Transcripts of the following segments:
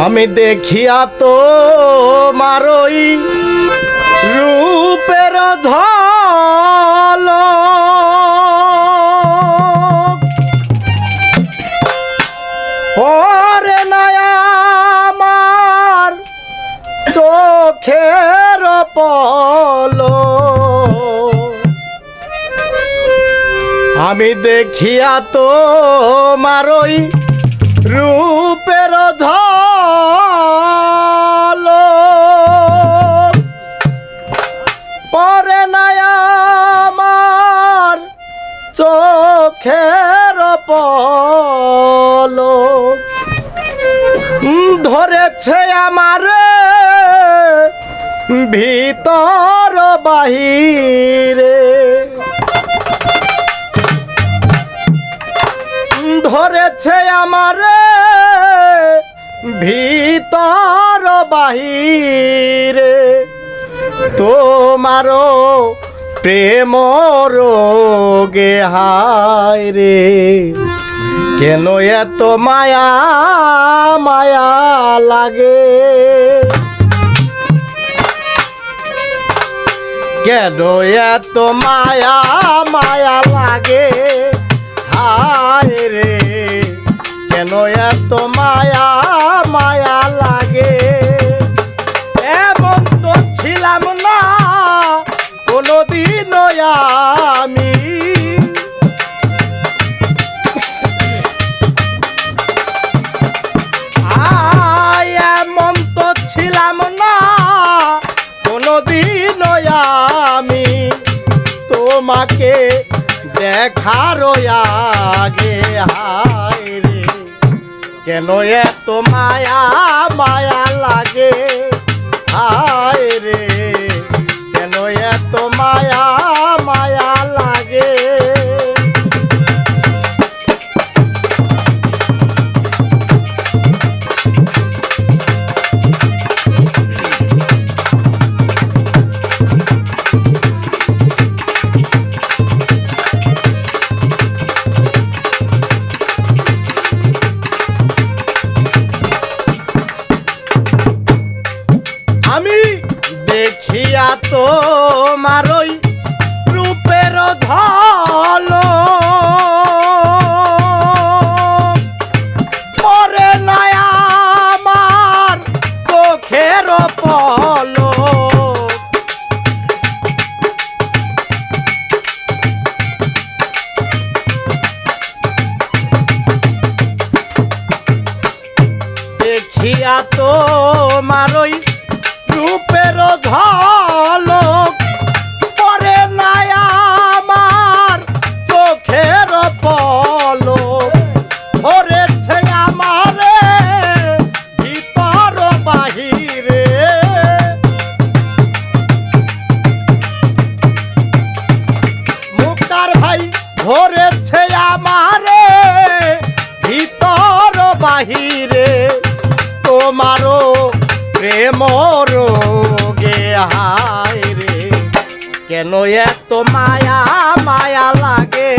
আমি দেখিয়া তো মারই রূপের ঝলক পরে না আমার চোখের পলক। আমি দেখিয়া তো মারই রূপের ঝলক পরে না আমার চোখের পলক। ধরেছে আমার ভিতর বাহিরে, ধরেছে আমার ভিতর বাহিরে। তোমারও প্রেম রোগে হায় রে, কেন এত মায়া মায়া লাগে, কেন এত মায়া মায়া লাগে হায় রে, কেন এত মায়া মায়া লাগে। এমন তো ছিলাম না কোনোদিন আমি, এমন তো ছিলাম না কোনোদিন আমি, তোমাকে দেখার আগে হায় রে, কেন এত মায়া মায়া লাগে হায় রে, কেন এত মায়া মায়া লাগে। আমি দেখিয়া তো মারই রূপের ঝলক পরে না আমার চোখের পলক। দেখিয়া তো মারই রূপের ঝলক পরে না আমার চোখের পলক। ধরেছে আমারে ভিতর বাহিরে, মুক্তার ভাই ধরেছে আমারে ভিতর বাহিরে। তোমারও প্রেম রোগে হায় রে, কেন এত মায়া মায়া লাগে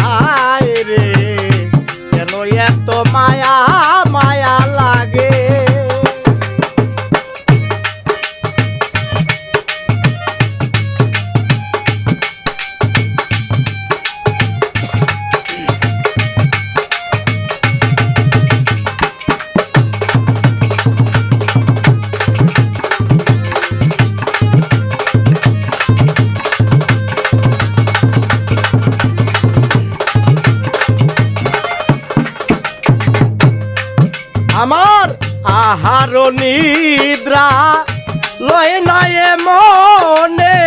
হায় রে, কেন এত মায়া মায়া লাগে। আমার আহার নিদ্রা লয় নাই মনে,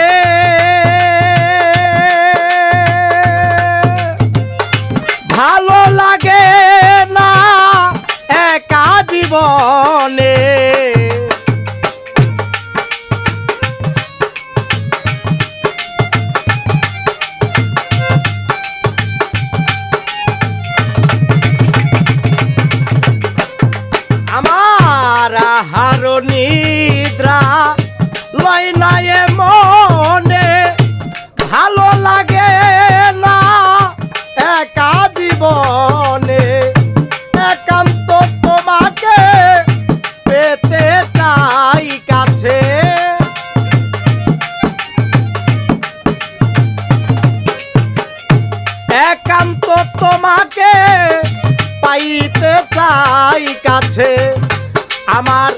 ভালো লাগে না একা জীবনে। আমার আহার নিদ্রা লয় নাই মনে, ভালো লাগে না একা জীবনে। একান্ত তোমাকে কাছে আমার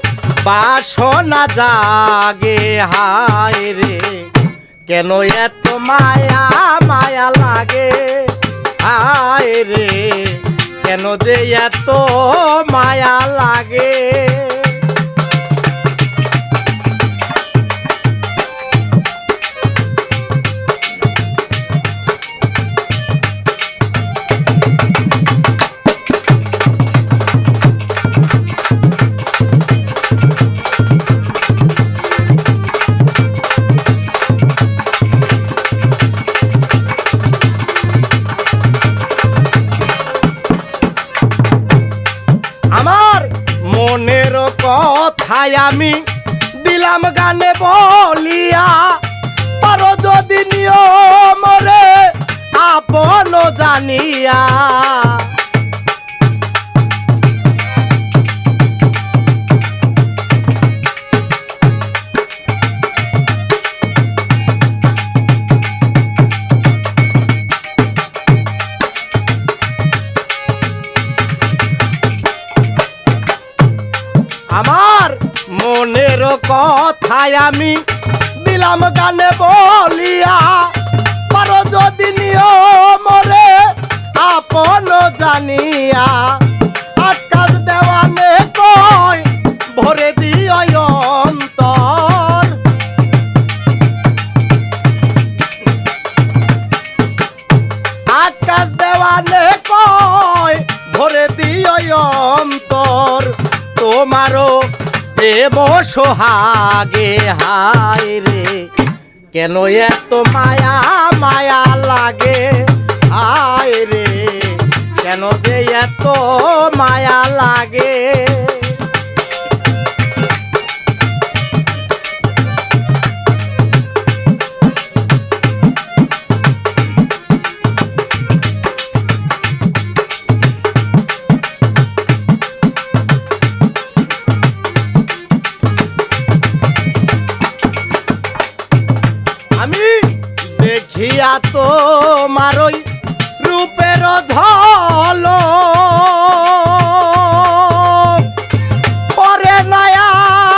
বাসনা জাগে হায় রে কেন এত মায়া মায়া লাগে হায় রে কেন যে এত মায়া লাগে আমার মনের কথাই আমি দিলাম গানে বলিয়া পারো যদি নিয়ম রে আপন জানিয়া আমার মনের কথাই আমি দিলাম গানে বলিয়া পারো যদি নিয়ম রে আপন জানিয়া আকাশ দেওয়ানে কই ভরে দিও অন্তর আকাশ দেওয়ানে কই ভরে দিও অন্তর তোমারও প্রেম সোহাগে হায় রে কেন এত মায়া মায়া লাগে হায় রে কেন যে এত মায়া লাগে আমি দেখিয়া তোমার ওই রূপের ঝলক পরে নাই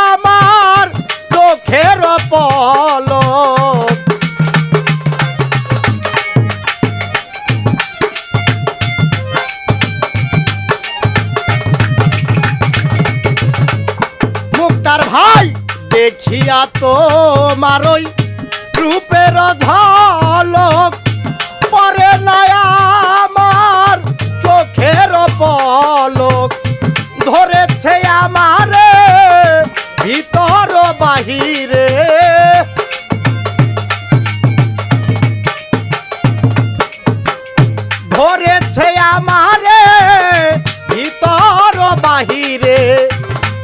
আমার চোখের পলক মুক্তার ভাই দেখিয়া তোমার ওই রূপের ঝলক পরে নাই আমার চোখের পলক ধরেছে আমারে ভিতর বাহিরে ধরেছে আমারে ভিতর বাহিরে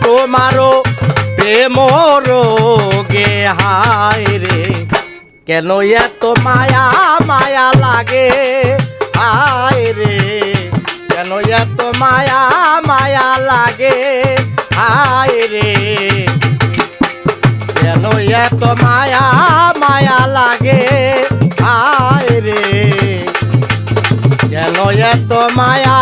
তোমারও প্রেম রোগে হায় রে কেন এত মায়া মায়া লাগে হায় রে কেন এত মায়া মায়া লাগে হায় রে কেন এত মায়া মায়া লাগে হায় রে কেন এত মায়া